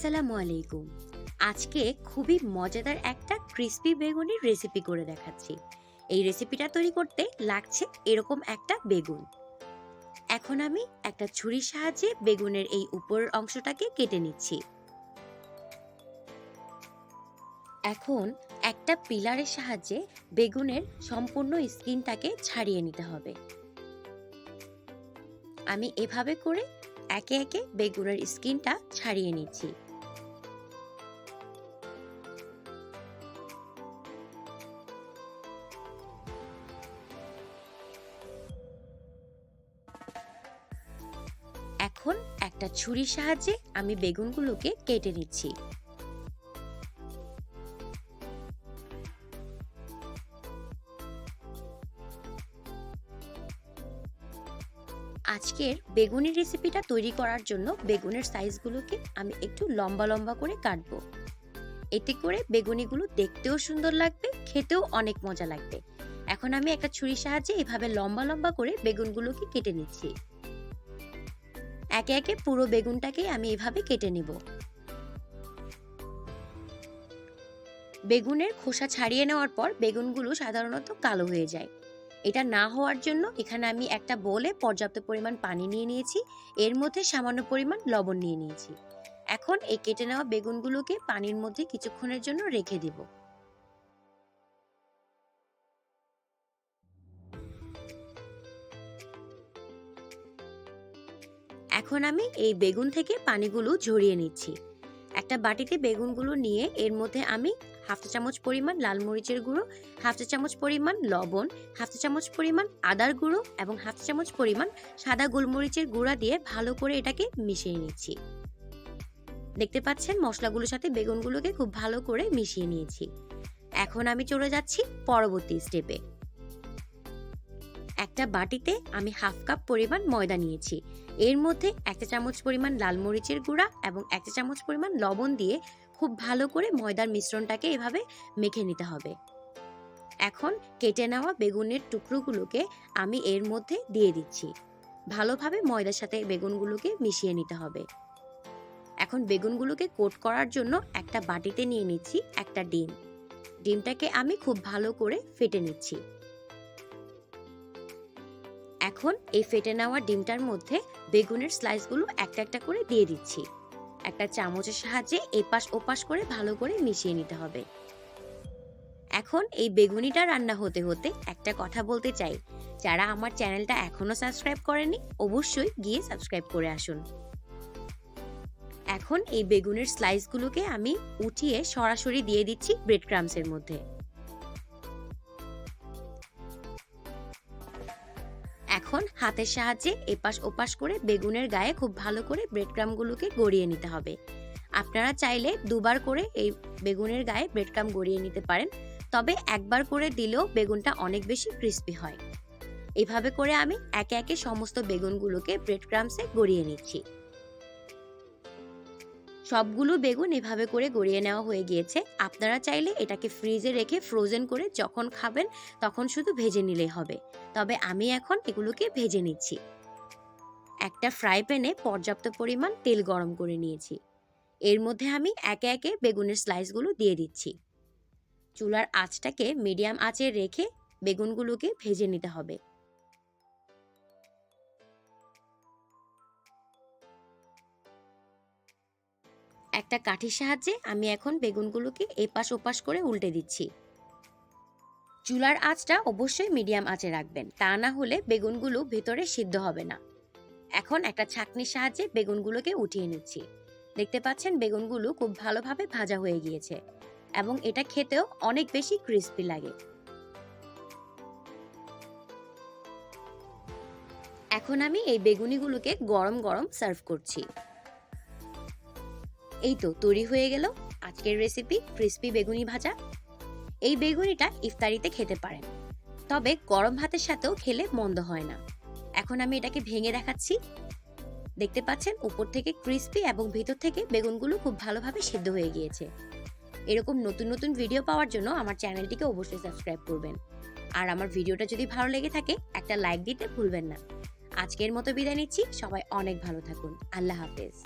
আসসালামু আলাইকুম। আজকে খুবই মজাদার একটা ক্রিস্পি বেগুনের রেসিপি করে দেখাচ্ছি। এই রেসিপিটা তৈরি করতে লাগছে এরকম একটা বেগুন। এখন আমি একটা ছুরির সাহায্যে বেগুনের এই উপরের অংশটাকে কেটে নিচ্ছি। এখন একটা পিলারের সাহায্যে বেগুনের সম্পূর্ণ স্কিনটাকে ছাড়িয়ে নিতে হবে। আমি এভাবে করে একে একে বেগুনের স্কিনটা ছাড়িয়ে নিচ্ছি। এখন একটা ছুরির সাহায্যে আমি বেগুনগুলোকে কেটে নিচ্ছি। আজকের বেগুনি রেসিপিটা তৈরি করার জন্য বেগুনের সাইজগুলোকে আমি একটু লম্বা লম্বা করে কাটবো। এতে করে বেগুনিগুলো দেখতেও সুন্দর লাগবে, খেতেও অনেক মজা লাগবে। এখন আমি একটা ছুরির সাহায্যে এভাবে লম্বা লম্বা করে বেগুনগুলোকে কেটে নিচ্ছি। একে একে পুরো বেগুনটাকে আমি এভাবে কেটে নেব। বেগুনের খোসা ছাড়িয়ে নেওয়ার পর বেগুনগুলো সাধারণত কালো হয়ে যায়। এটা না হওয়ার জন্য এখানে আমি একটা বোলে পর্যাপ্ত পরিমাণ পানি নিয়ে নিয়েছি, এর মধ্যে সামান্য পরিমাণ লবণ নিয়ে নিয়েছি। এখন এই কেটে নেওয়া বেগুনগুলোকে পানির মধ্যে কিছুক্ষণের জন্য রেখে দিব। এখন আমি এই বেগুন থেকে পানিগুলো ঝরিয়ে নিচ্ছি। একটা বাটিতে বেগুনগুলো নিয়ে এর মধ্যে আমি হাফ চা চামচ পরিমাণ লাল মরিচের গুঁড়ো, হাফ চা চামচ পরিমাণ লবণ, হাফ চা চামচ পরিমাণ আদার গুঁড়ো এবং হাফ চা চামচ পরিমাণ সাদা গোলমরিচের গুঁড়া দিয়ে ভালো করে এটাকে মিশিয়ে নিচ্ছি। দেখতে পাচ্ছেন মশলাগুলোর সাথে বেগুনগুলোকে খুব ভালো করে মিশিয়ে নিয়েছি। এখন আমি চলে যাচ্ছি পরবর্তী স্টেপে। একটা বাটিতে আমি হাফ কাপ পরিমাণ ময়দা নিয়েছি। এর মধ্যে এক চা চামচ পরিমাণ লাল মরিচের গুঁড়া এবং এক চা চামচ পরিমাণ লবণ দিয়ে খুব ভালো করে ময়দার মিশ্রণটাকে এভাবে মেখে নিতে হবে। এখন কেটে নেওয়া বেগুনের টুকরোগুলোকে আমি এর মধ্যে দিয়ে দিচ্ছি। ভালোভাবে ময়দার সাথে বেগুনগুলোকে মিশিয়ে নিতে হবে। এখন বেগুনগুলোকে কোট করার জন্য একটা বাটিতে নিয়ে নিচ্ছি একটা ডিম। ডিমটাকে আমি খুব ভালো করে ফেটে নিচ্ছি। এখন এই ফেটে নেওয়া ডিমটার মধ্যে বেগুনের স্লাইসগুলো একটা একটা করে দিয়ে দিচ্ছি। একটা চামচের সাহায্যে এপাশ ওপাশ করে ভালো করে মিশিয়ে নিতে হবে। এখন এই বেগুনিটা রান্না হতে হতে একটা কথা বলতে চাই, যারা আমার চ্যানেলটা এখনো সাবস্ক্রাইব করেনি অবশ্যই গিয়ে সাবস্ক্রাইব করে আসুন। এখন এই বেগুনের স্লাইসগুলোকে আমি উঠিয়ে সরাসরি দিয়ে দিচ্ছি ব্রেড ক্রাম্বসের মধ্যে। এখন হাতের সাহায্যে এপাশ ওপাশ করে বেগুনের গায়ে খুব ভালো করে ব্রেড ক্রাম্বগুলোকে গড়িয়ে নিতে হবে। আপনারা চাইলে দুবার করে এই বেগুনের গায়ে ব্রেড ক্রাম্ব গড়িয়ে নিতে পারেন, তবে একবার করে দিলেও বেগুনটা অনেক বেশি ক্রিস্পি হয়। এভাবে করে আমি একে একে সমস্ত বেগুনগুলোকে ব্রেড ক্রাম্বসে গড়িয়ে নিচ্ছি। সবগুলো বেগুন এভাবে করে গড়িয়ে নেওয়া হয়ে গিয়েছে। আপনারা চাইলে এটাকে ফ্রিজে রেখে ফ্রোজেন করে যখন খাবেন তখন শুধু ভেজে নিলেই হবে, তবে আমি এখন এগুলোকে ভেজে নিচ্ছি। একটা ফ্রাই প্যানে পর্যাপ্ত পরিমাণ তেল গরম করে নিয়েছি। এর মধ্যে আমি একে একে বেগুনের স্লাইসগুলো দিয়ে দিচ্ছি। চুলার আঁচটাকে মিডিয়াম আঁচে রেখে বেগুনগুলোকে ভেজে নিতে হবে। একটা কাঠির সাহায্যে আমি এখন বেগুনগুলোকে এপাশ ওপাশ করে উল্টে দিচ্ছি। চুলার আঁচটা অবশ্যই মিডিয়াম আঁচে রাখবেন, তা না হলে বেগুনগুলো ভেতরে সিদ্ধ হবে না। এখন একটা ছাঁকনির সাহায্যে বেগুনগুলোকে উঠিয়ে নিচ্ছি। দেখতে পাচ্ছেন বেগুনগুলো খুব ভালোভাবে ভাজা হয়ে গিয়েছে এবং এটা খেতেও অনেক বেশি ক্রিস্পি লাগে। এখন আমি এই বেগুনিগুলোকে গরম গরম সার্ভ করছি। এই তো তৈরি হয়ে গেল আজকের রেসিপি ক্রিস্পি বেগুনি ভাজা। এই বেগুনিটা ইফতারিতে খেতে পারেন, তবে গরম ভাতের সাথেও খেলে মন্দ হয় না। এখন আমি এটাকে ভেঙে দেখাচ্ছি। দেখতে পাচ্ছেন উপর থেকে ক্রিস্পি এবং ভেতর থেকে বেগুনগুলো খুব ভালোভাবে সিদ্ধ হয়ে গিয়েছে। এরকম নতুন নতুন ভিডিও পাওয়ার জন্য আমার চ্যানেলটিকে অবশ্যই সাবস্ক্রাইব করবেন। আর আমার ভিডিওটা যদি ভালো লেগে থাকে একটা লাইক দিতে ভুলবেন না। আজকের মতো বিদায় নিচ্ছি। সবাই অনেক ভালো থাকুন। আল্লাহ হাফেজ।